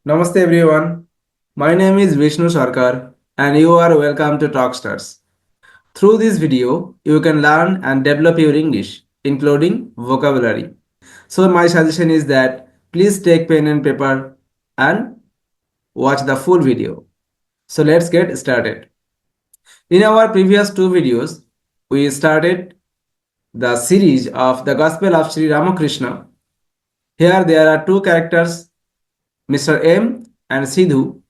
Namaste everyone. My name is Vishnu Sarkar and you are welcome to Talkstars. Through this video, you can learn and develop your English, including vocabulary. So my suggestion is that please take pen and paper and watch the full video. So let's get started. In our previous two videos, we started the series of the Gospel of Sri Ramakrishna. Here there are two characters, Mr. M and Sidhu,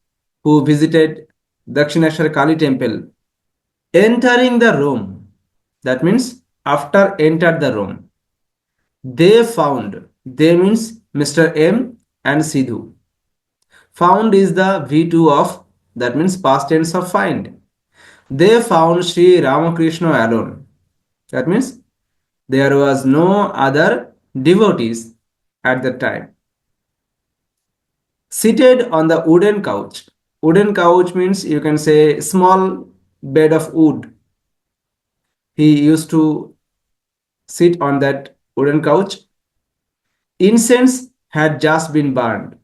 who visited Dakshineshwar Kali temple. Entering the room, that means after entered the room, they means Mr. M and Sidhu. Found is the V2 of, that means past tense of find. They found Sri Ramakrishna alone. That means there was no other devotees at that time. Seated on the wooden couch. Wooden couch means you can say small bed of wood. He used to sit on that wooden couch. Incense had just been burned.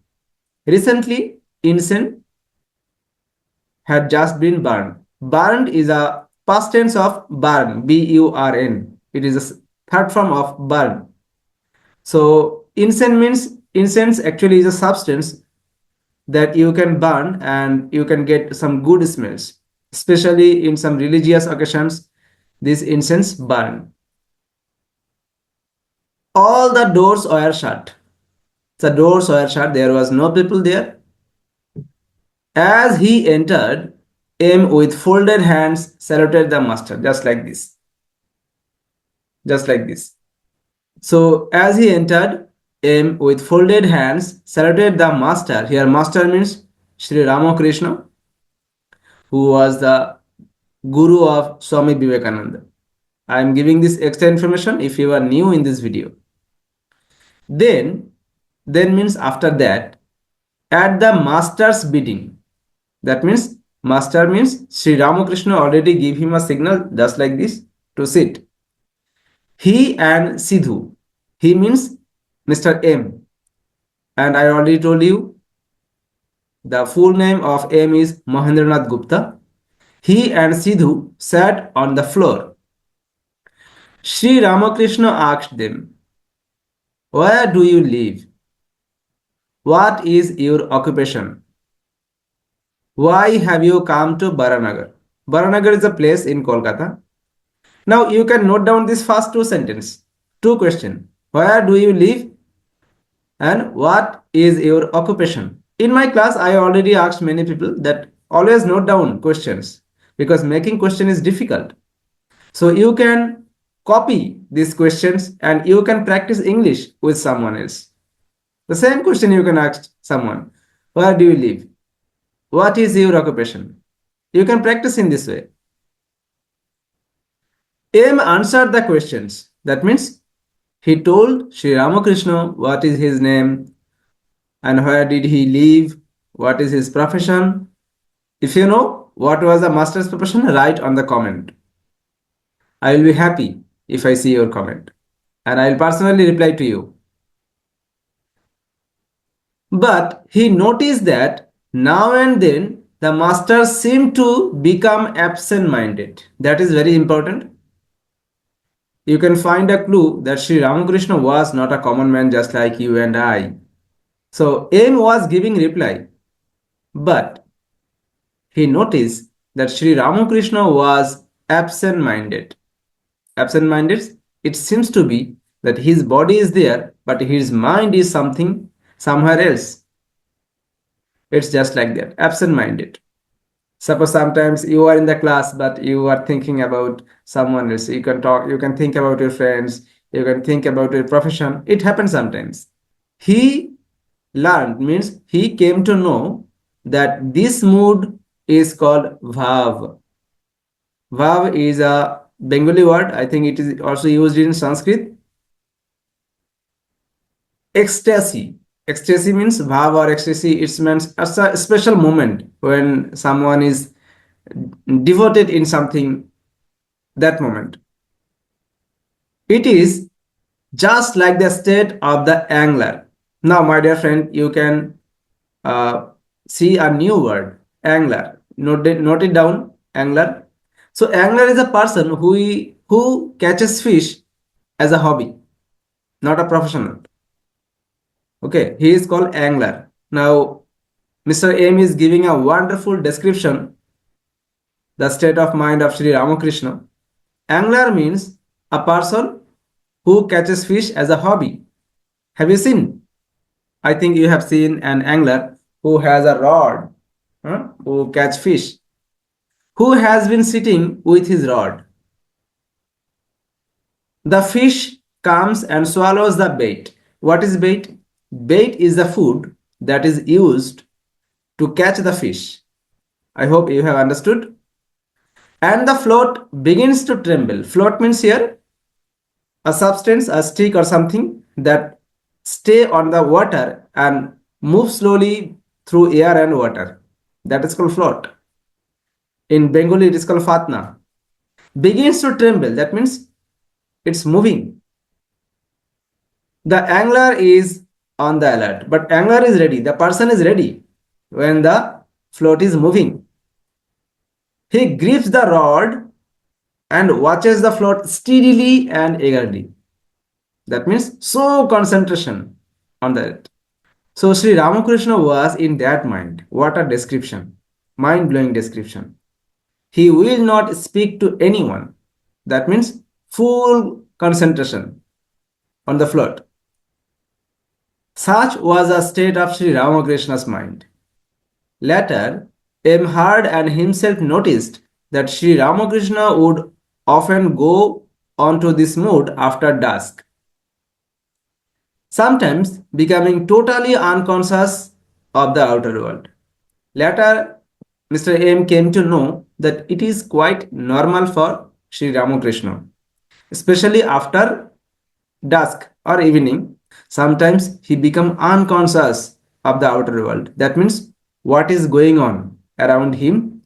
Recently, incense had just been burned. Burned is a past tense of burn, B-U-R-N. It is a third form of burn. So incense actually is a substance that you can burn and you can get some good smells. Especially in some religious occasions, this incense burn. All the doors were shut. The doors were shut. There was no people there. As he entered, M with folded hands saluted the master, just like this. Just like this. So as he entered, M with folded hands saluted the master. Here master means Sri Ramakrishna, who was the guru of Swami Vivekananda. I am giving this extra information if you are new in this video. Then means after that, at the master's bidding. That means master means Sri Ramakrishna already gave him a signal just like this to sit. He and Sidhu. He means Mr. M. And I already told you the full name of M is Mahendranath Gupta. He and Sidhu sat on the floor. Sri Ramakrishna asked them, "Where do you live? What is your occupation? Why have you come to Baranagar?" Baranagar is a place in Kolkata. Now you can note down this first two sentences. Two questions. Where do you live? And what is your occupation? In my class, I already asked many people that always note down questions because making question is difficult. So you can copy these questions and you can practice English with someone else. The same question you can ask someone. Where do you live? What is your occupation? You can practice in this way. M answered the questions. That means he told Sri Ramakrishna what is his name and where did he live, what is his profession. If you know what was the master's profession, write on the comment. I will be happy if I see your comment and I will personally reply to you. But he noticed that now and then the master seemed to become absent-minded. That is very important. You can find a clue that Sri Ramakrishna was not a common man just like you and I. So M was giving reply, but he noticed that Sri Ramakrishna was absent-minded. Absent-minded, it seems to be that his body is there, but his mind is somewhere else. It's just like that, absent-minded. Suppose sometimes you are in the class, but you are thinking about someone else. You can talk, you can think about your friends, you can think about your profession. It happens sometimes. He learned means he came to know that this mood is called bhav. Bhav is a Bengali word. I think it is also used in Sanskrit. Ecstasy. Ecstasy means bhav or ecstasy. It means as a special moment when someone is devoted in something, that moment. It is just like the state of the angler. Now, my dear friend, you can uh, see a new word, angler. Note it down, angler. So angler is a person who catches fish as a hobby, not a professional. Okay, he is called angler. Now, Mr. M is giving a wonderful description, the state of mind of Sri Ramakrishna. Angler means a person who catches fish as a hobby. Have you seen? I think you have seen an angler who has a rod, who catch fish, who has been sitting with his rod. The fish comes and swallows the bait. What is bait? Bait is the food that is used to catch the fish. I hope you have understood. And the float begins to tremble. Float means here a substance, a stick or something that stay on the water and move slowly through air and water. That is called float. In Bengali, it is called fatna. Begins to tremble. That means it's moving. The angler is on the alert, but angler is ready. The person is ready when the float is moving. He grips the rod and watches the float steadily and eagerly. That means so concentration on that. So Sri Ramakrishna was in that mind. What a description. Mind-blowing description. He will not speak to anyone. That means full concentration on the float. Such was the state of Sri Ramakrishna's mind. Later, M. Hard and himself noticed that Sri Ramakrishna would often go onto this mood after dusk, sometimes becoming totally unconscious of the outer world. Later, Mr. M came to know that it is quite normal for Sri Ramakrishna, especially after dusk or evening. Sometimes he become unconscious of the outer world. That means what is going on around him,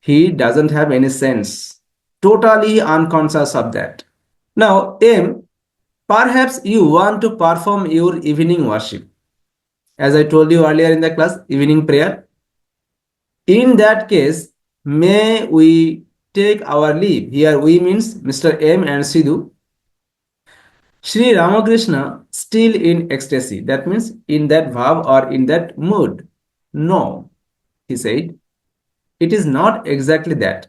he doesn't have any sense. Totally unconscious of that. Now, M, perhaps you want to perform your evening worship. As I told you earlier in the class, evening prayer. In that case, may we take our leave. Here we means Mr. M and Sidhu. Sri Ramakrishna still in ecstasy. That means in that bhav or in that mood. No, he said, it is not exactly that.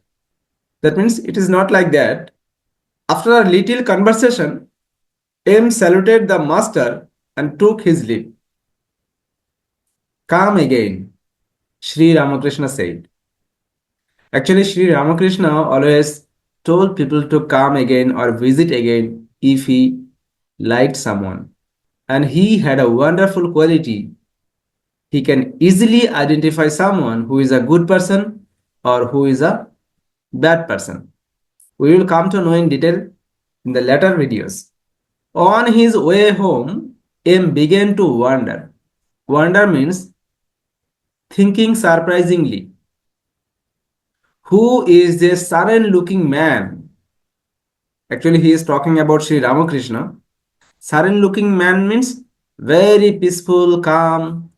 That means it is not like that. After a little conversation, M saluted the master and took his leave. Come again, Sri Ramakrishna said. Actually, Sri Ramakrishna always told people to come again or visit again if he liked someone. And he had a wonderful quality. He can easily identify someone who is a good person or who is a bad person. We will come to know in detail in the later videos. On his way home, M began to wonder. Wonder means thinking surprisingly. Who is this serene looking man? Actually, he is talking about Sri Ramakrishna. Serene looking man means very peaceful, calm,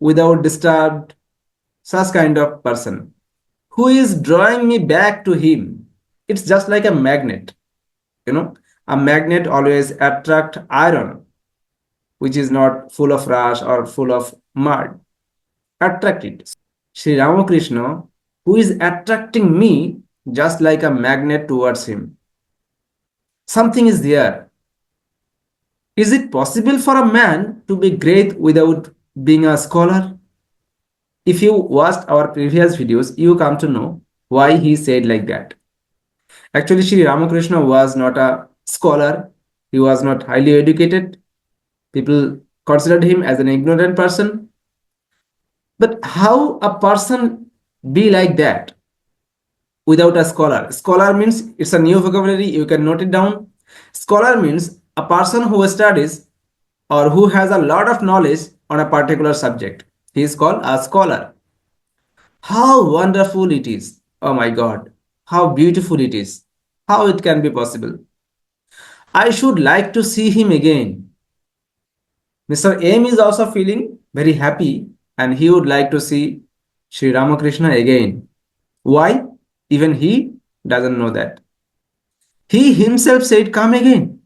without disturbed, such kind of person. Who is drawing me back to him? It's just like a magnet. A magnet always attract iron, which is not full of rust or full of mud. Attract it. Sri Ramakrishna, who is attracting me just like a magnet towards him. Something is there. Is it possible for a man to be great without being a scholar? If you watched our previous videos, you come to know why he said like that. Actually, Sri Ramakrishna was not a scholar. He was not highly educated. People considered him as an ignorant person. But how a person be like that without a scholar? Scholar means it's a new vocabulary. You can note it down. Scholar means a person who studies or who has a lot of knowledge on a particular subject. He is called a scholar. How wonderful it is. Oh my God. How beautiful it is. How it can be possible. I should like to see him again. Mr. M is also feeling very happy and he would like to see Sri Ramakrishna again. Why? Even he doesn't know that. He himself said, "Come again."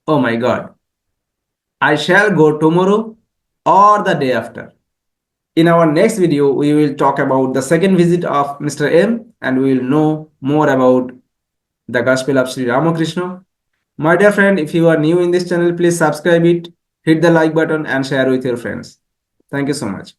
Oh my God. I shall go tomorrow or the day after. In our next video, we will talk about the second visit of Mr. M and we will know more about the Gospel of Sri Ramakrishna. My dear friend, if you are new in this channel, please subscribe it, hit the like button and share with your friends. Thank you so much.